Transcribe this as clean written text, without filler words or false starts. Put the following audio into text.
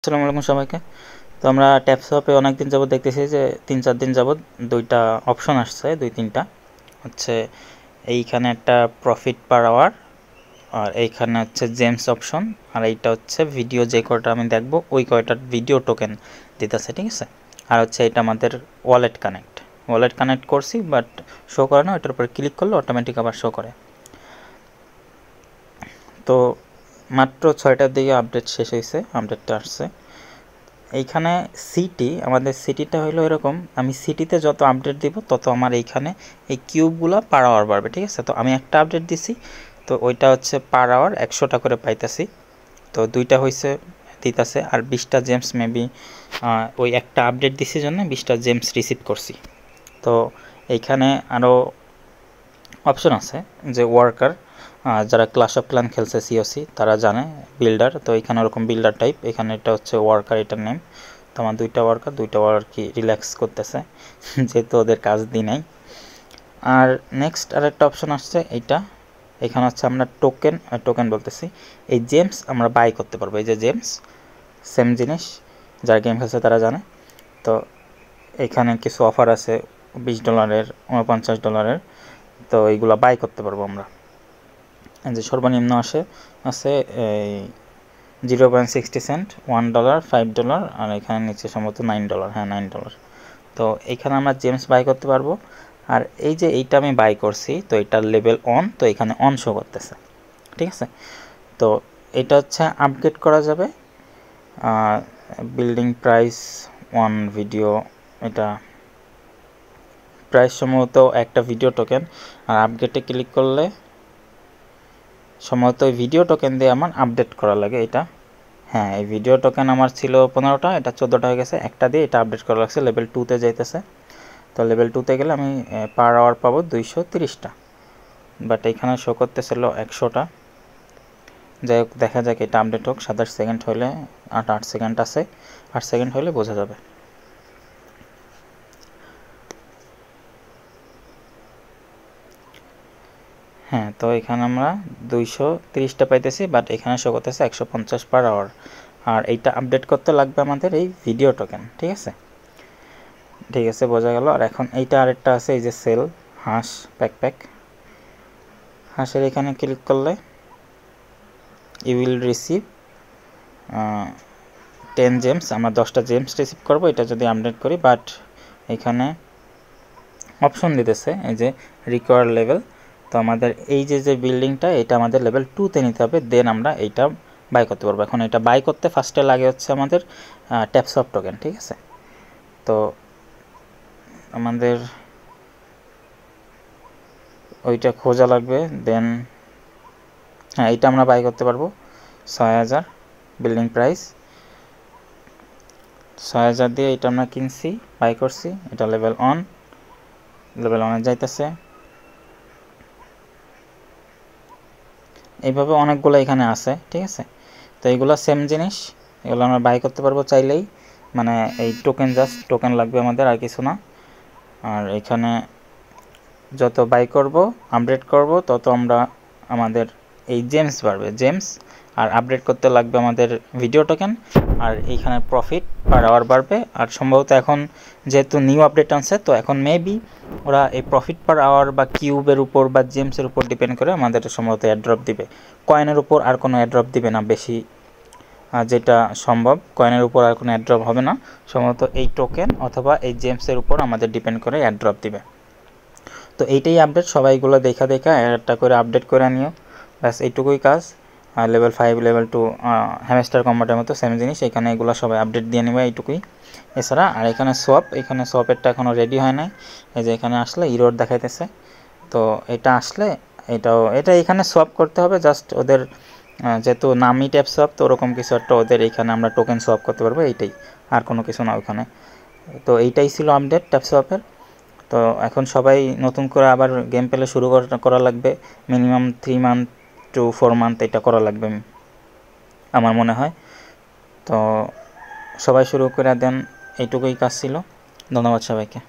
আসসালামু আলাইকুম সবাইকে। তো আমরা ট্যাপসপে অনেক দিন যাবত দেখতেছি যে 3-4 দিন যাবত দুইটা অপশন আসছে, 2-3টা হচ্ছে। এইখানে একটা প্রফিট পার আওয়ার, আর এইখানে হচ্ছে জেমস অপশন, আর এইটা হচ্ছে ভিডিও যে কয়টা আমি দেখবো ওই কয়টার ভিডিও টোকেন দিতেছে, ঠিক আছে। আর হচ্ছে এটা আমাদের ওয়ালেট কানেক্ট করছি, বাট শো করে না। ওইটার উপরে ক্লিক করলে অটোমেটিক আবার শো করে। তো মাত্র 6টার দিকে আপডেট শেষ হয়েছে, আপডেটটা আসছে। এইখানে আমাদের সিটিটা হলো এরকম, আমি সিটিতে যত আপডেট দিব তত আমার এইখানে এই কিউবগুলো পার আওয়ার বাড়বে, ঠিক আছে। তো আমি একটা আপডেট দিছি, তো ওইটা হচ্ছে পার আওয়ার 100টা করে পাইতেছি। তো দুইটা হয়েছে দিতেছে, আর 20টা জেমস মেবি ওই একটা আপডেট দিছি জন্য 20টা জেমস রিসিভ করছি। তো এইখানে আরও অপশন আছে যে ওয়ার্কার, যারা ক্লাশ অফ ক্লান খেলছে সিওসি তারা জানে, বিল্ডার। তো এখানে ওরকম বিল্ডার টাইপ, এখানে এটা হচ্ছে ওয়ার্কার, এটার নেম। তো আমার দুইটা ওয়ার্কার কি রিল্যাক্স করতেছে যেহেতু ওদের কাজ দিই নাই। আর নেক্সট আরেকটা অপশন আসছে এইটা, এখানে হচ্ছে আমরা টোকেন বলতেছি, এই জেমস আমরা বাই করতে পারবো। এই যে জেমস, সেম জিনিস, যারা গেম খেলছে তারা জানে। তো এখানে কিছু অফার আছে $20, $49। তো এইগুলো বাই করতে পারবো আমরা। যে সর্বনিম্ন আছে এই 0.60 সেন্ট, $1, $5, আর এখানে নিচে সম্ভবত $9। হ্যাঁ, $9। তো এইখানে আমরা জেমস বাই করতে পারবো। আর এই যে এইটা আমি বাই করছি, তো এটার লেভেল অন, তো এখানে অন শো করতেছে, ঠিক আছে। তো এটা হচ্ছে আপগ্রেড করা যাবে। বিল্ডিং প্রাইস 1 ভিডিও, এটা প্রাইস সম্ভবত একটা ভিডিও টোকেন। আর আপগ্রেডে ক্লিক করলে সম্ভবত এই ভিডিও টোকেন দিয়ে আমার আপডেট করা লাগে এটা। হ্যাঁ, এই ভিডিও টোকেন আমার ছিল 15টা, এটা 14টা হয়ে গেছে। একটা দিয়ে এটা আপডেট করা লাগছে, লেভেল 2তে যাইতেছে। তো লেভেল 2তে গেলে আমি পার আওয়ার পাবো 230টা, বাট এখানে শো করতেছিল 100টা। যাই হোক, দেখা যাক এটা আপডেট হোক। 27 সেকেন্ড হলে, 8 সেকেন্ড আছে, 8 সেকেন্ড হলে বোঝা যাবে। হ্যাঁ, তো এখানে আমরা 230টা পাইতেছি, বাট এখানে শো করতেছে 150 পার আওয়ার। আর এইটা আপডেট করতে লাগবে আমাদের এই ভিডিও টোকেন, ঠিক আছে। বোঝা গেল। আর এখন এইটা আরেকটা আছে, এই যে সেল হাঁস প্যাক, হাঁসের এখানে ক্লিক করলে ইউ উইল রিসিভ 10 জেমস, আমরা 10টা জেমস রিসিভ করবো এটা যদি আপডেট করি। বাট এখানে অপশন দিতেছে এই যে রিকোয়ার লেভেল। তো আমাদের এই যে বিল্ডিংটা, এটা আমাদের লেভেল 2তে নিতে হবে, দেন আমরা এইটা বাই করতে পারবো। এখন এটা বাই করতে ফার্স্টে লাগে হচ্ছে আমাদের ট্যাপসপ টোকেন, ঠিক আছে। তো আমাদের ওইটা খোঁজা লাগবে, দেন হ্যাঁ, এইটা আমরা বাই করতে পারবো। 6000 বিল্ডিং প্রাইস, 6000 দিয়ে এটা আমরা কিনছি, বাই করছি। এটা লেভেল অনে যাইতেছে। এইভাবে অনেকগুলো এখানে আছে, ঠিক আছে। তো এইগুলো সেম জিনিস, এগুলো আমরা বাই করতে পারবো চাইলেই, মানে এই জাস্ট টোকেন লাগবে আমাদের, আর কিছু না। আর এখানে যত বাই করব, আপডেট করব, তত আমাদের এই জেমস বাড়বে, আর আপডেট করতে লাগবে আমাদের ভিডিও টোকেন। আর এইখানে প্রফিট পার আওয়ার বাড়বে। আর সম্ভবত এখন যেহেতু নিউ আপডেট আনছে, তো এখন মেবি ওরা এই প্রফিট পার আওয়ার বা কিউবের উপর বা জেমসের উপর ডিপেন্ড করে আমাদের সম্ভবত অ্যাড্রপ দিবে। কয়েনের উপর আর কোনো অ্যাড্রপ দিবে না বেশি, যেটা সম্ভব। কয়েনের উপর আর কোনো অ্যাড্রপ হবে না, সম্ভবত এই টোকেন অথবা এই জেমসের উপর আমাদের ডিপেন্ড করে অ্যাড্রপ দিবে। তো এইটাই আপডেট, সবাইগুলো দেখা একটা করে আপডেট করে নিও, ব্যাস এইটুকুই কাজ। লেভেল 5 লেভেল 2 হ্যামস্টার কম্বাটের মতো সেম জিনিস, এখানে এগুলো সবাই আপডেট দিয়ে নেবে, এইটুকুই। এছাড়া আর এখানে সোয়াপেরটা এখনও রেডি হয় নাই। এই যে এখানে আসলে ইরোড দেখাইতেছে, তো এটা আসলে এটা এখানে সোয়াপ করতে হবে জাস্ট ওদের, যেহেতু নামই ট্যাপ সোয়াপ, তো ওরকম কিছু একটা ওদের এখানে আমরা টোকেন সোয়াপ করতে পারবো, এইটাই, আর কোনো কিছু না ওখানে। তো এইটাই ছিল আপডেট ট্যাপ সোয়াপের। তো এখন সবাই নতুন করে আবার গেম প্লে শুরু করা লাগবে, মিনিমাম 3 মান্থ টু 4 মান্থ এটা করা লাগবে আমার মনে হয়। তো সবাই শুরু করে দেন, এইটুকুই কাজ ছিল। ধন্যবাদ সবাইকে।